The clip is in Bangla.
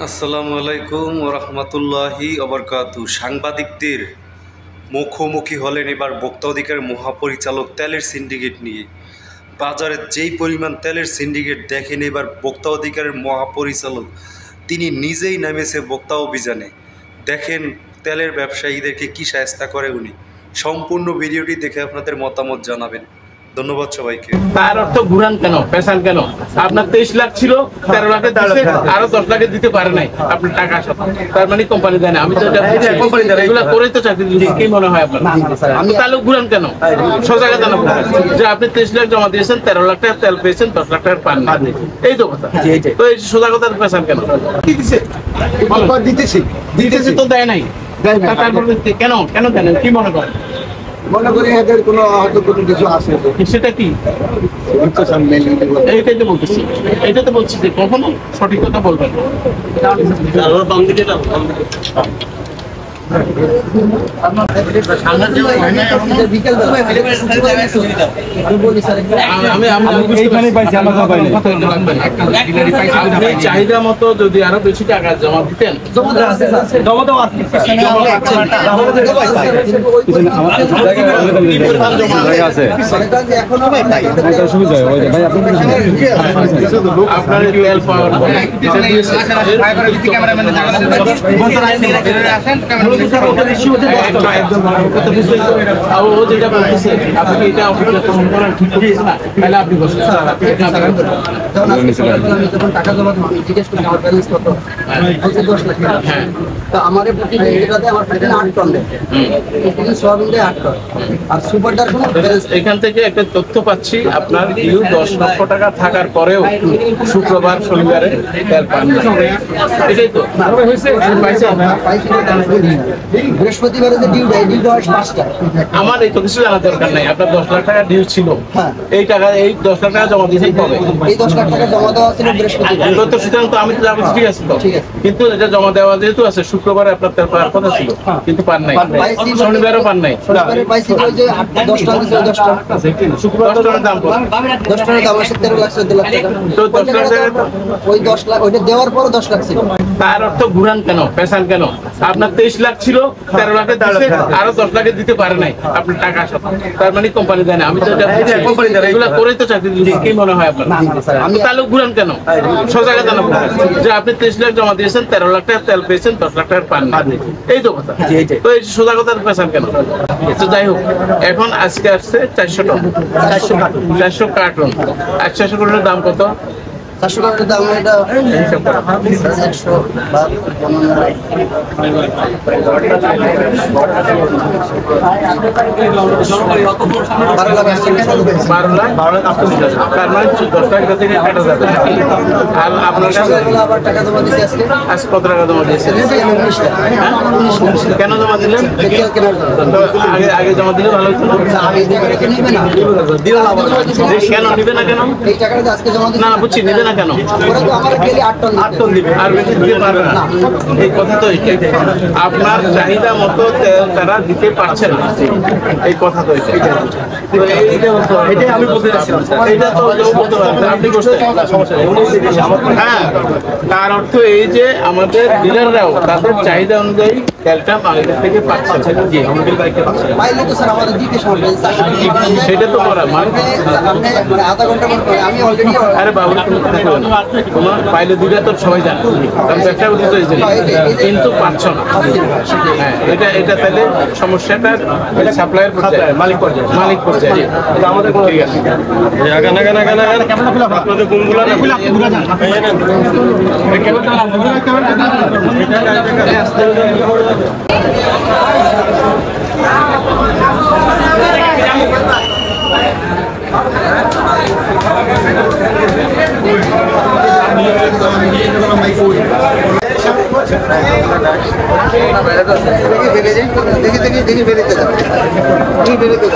আসসালামু আলাইকুম ওরহমতুল্লাহি ওবরকাতু। সাংবাদিকদের মুখোমুখি হলেন এবার ভোক্তা অধিকার মহাপরিচালক তেলের সিন্ডিকেট নিয়ে। বাজারে যেই পরিমাণ তেলের সিন্ডিকেট দেখেন, এবার ভোক্তা অধিকারের মহাপরিচালক তিনি নিজেই নেমেছে ভোক্তা অভিযানে। দেখেন তেলের ব্যবসায়ীদেরকে কি শায়েস্তা করে উনি। সম্পূর্ণ ভিডিওটি দেখে আপনাদের মতামত জানাবেন। ধন্যবাদ সবাইকে। তার অর্থ ঘুরান কেন, পেছান কেন? আপনার 23 লাখ ছিল, 13 লাখে দিচ্ছে, আরো 10 লাখে দিতে পারে নাই আপনার টাকা সব। তার মানে কোম্পানি দেয় না। আমি তো কোম্পানি দেয় এগুলো করেই তো চাকরি দিচ্ছি। কি মনে হয় আপনার? তাহলে ঘুরান কেন? সোজা কথা না যে আপনি 23 লাখ জমা দিয়েছেন, 13 লাখ টাকা তেল পেয়েছেন, 10 লাখ টাকা পান না। এই তো কথা। তো এই সোজা কথা পেছান কেন? কি দিছে? দিতেছি তো দেয় নাই। তারপরে কেন কেন দেন? কি মনে করেন? মনে করি এদের কোনো হয়তো কোনো কিছু আছে। সেটা কি? এইটাই তো বলতেছি, এইটা তো বলছি যে কখনো সঠিক কথা বলবেন। চাহিদা মতো যদি আরো বেশি টাকা জমা দিতেন, আপনার টাকা জমা জিজ্ঞেস করি আমার ব্যালেন্স কত, 10 লাখ টাকা। তো আমার আমার 8 টন সোয়াবিন দেয় 8 টন। আর সুপারটার কোনো এখান থেকে একটা তথ্য পাচ্ছি, আপনার ডিউ 10 লক্ষ টাকা থাকার পরেও শুক্রবার শনিবারে তেল পান না। এটাই তো বৃহস্পতিবারে যে ডিউ দেয়, ডিউ হয় 5টা। আমার এই তো কিছু জানার দরকার নাই। আপনার 10 লাখ টাকা ডিউ ছিল, এই টাকা এই 10 লাখ টাকা জমা দিয়েছেন কবে? এই 10 লাখ টাকা জমা দেওয়া ছিল বৃহস্পতিবার। তো সুতরাং তো আমি তো যাবো, ঠিক আছে তো, কিন্তু এটা জমা দেওয়া যেহেতু আছে শুক্রবারে আপনার তেল পাওয়ার কথা ছিল, কিন্তু পান নাই, শনিবারও পান নাই। শনিবারে পাইছি ওই যে 10 টাকা দিছিল, 10 টাকা শুক্রবার 10 টাকার দাম কত? 10 টাকার দাম আছে 13 লাখ 14 লাখ টাকা। তো 10 লাখ টাকা ওই 10 লাখ ওইটা দেওয়ার পর 10 লাখ ছিল। তার অর্থ ঘুরান কেন, পেছান কেন? আপনার 23 লাখ ছিল, 13 লাখে দিচ্ছে, আরো 10 লাখে দিতে পারে নাই আপনার টাকা সব। তার মানে কোম্পানি দেয় না। আমি তো কোম্পানি দেয় এগুলো করেই তো চাকরি দিচ্ছি। কি মনে হয় আপনার? তাহলে ঘুরান কেন? সোজা কথা না যে আপনি 23 লাখ জমা দিয়েছেন, 13 লাখ টাকা তেল পেয়েছেন, 10 লাখ টাকা পান না। এই তো কথা। তো এই সোজা কথার পেছান কেন? তো যাই হোক, এখন আজকে আসছে 400 টন, 400 কার্টন। 400 কার্টনের দাম কত? 400 টাকার দাম এটা 100 তার মানে 10 টাকা থেকে কাটা যাবে। আর আপনার আবার টাকা জমা দিয়েছি আজকে। আজ কত টাকা জমা দিয়েছেন? কেন জমা দিলেন? আগে আগে জমা দিলে ভালো হতো না? কেন নিবে না? কেন এই টাকাটা আজকে জমা দিয়েছি না বুঝছি, নিবে না কেন? ওরা তো আমার গেলে 8 টন দিবে, আর বেশি দিতে পারবে না। এই কথা তো আপনার চাহিদা মতো তারা দিতে পারছে না, এই কথা তো এটাই আমি বলতে চাচ্ছিলাম। এটা তো বলতে পারবেন আপনি করছেন, হ্যাঁ। তার অর্থ এই যে আমাদের ডিলাররাও তাদের চাহিদা অনুযায়ী তেলটা মালিকের থেকে পাচ্ছে। পাইলে তো স্যার আমাদের দিতে সময় সেটা তো করা মানে আধা ঘন্টা পর আমি অলরেডি। আরে বাবু তোমার পাইলে দুইটা তো সবাই জানে, কারণ ব্যবসা করতে তো কিন্তু পাচ্ছ না। হ্যাঁ, এটা তাহলে সমস্যাটা সাপ্লাইয়ের পর্যায়ে, মালিক পর্যায়ে আমাদের ঠিক আছে। আপনাদের কোনগুলো দেখি বেরোতে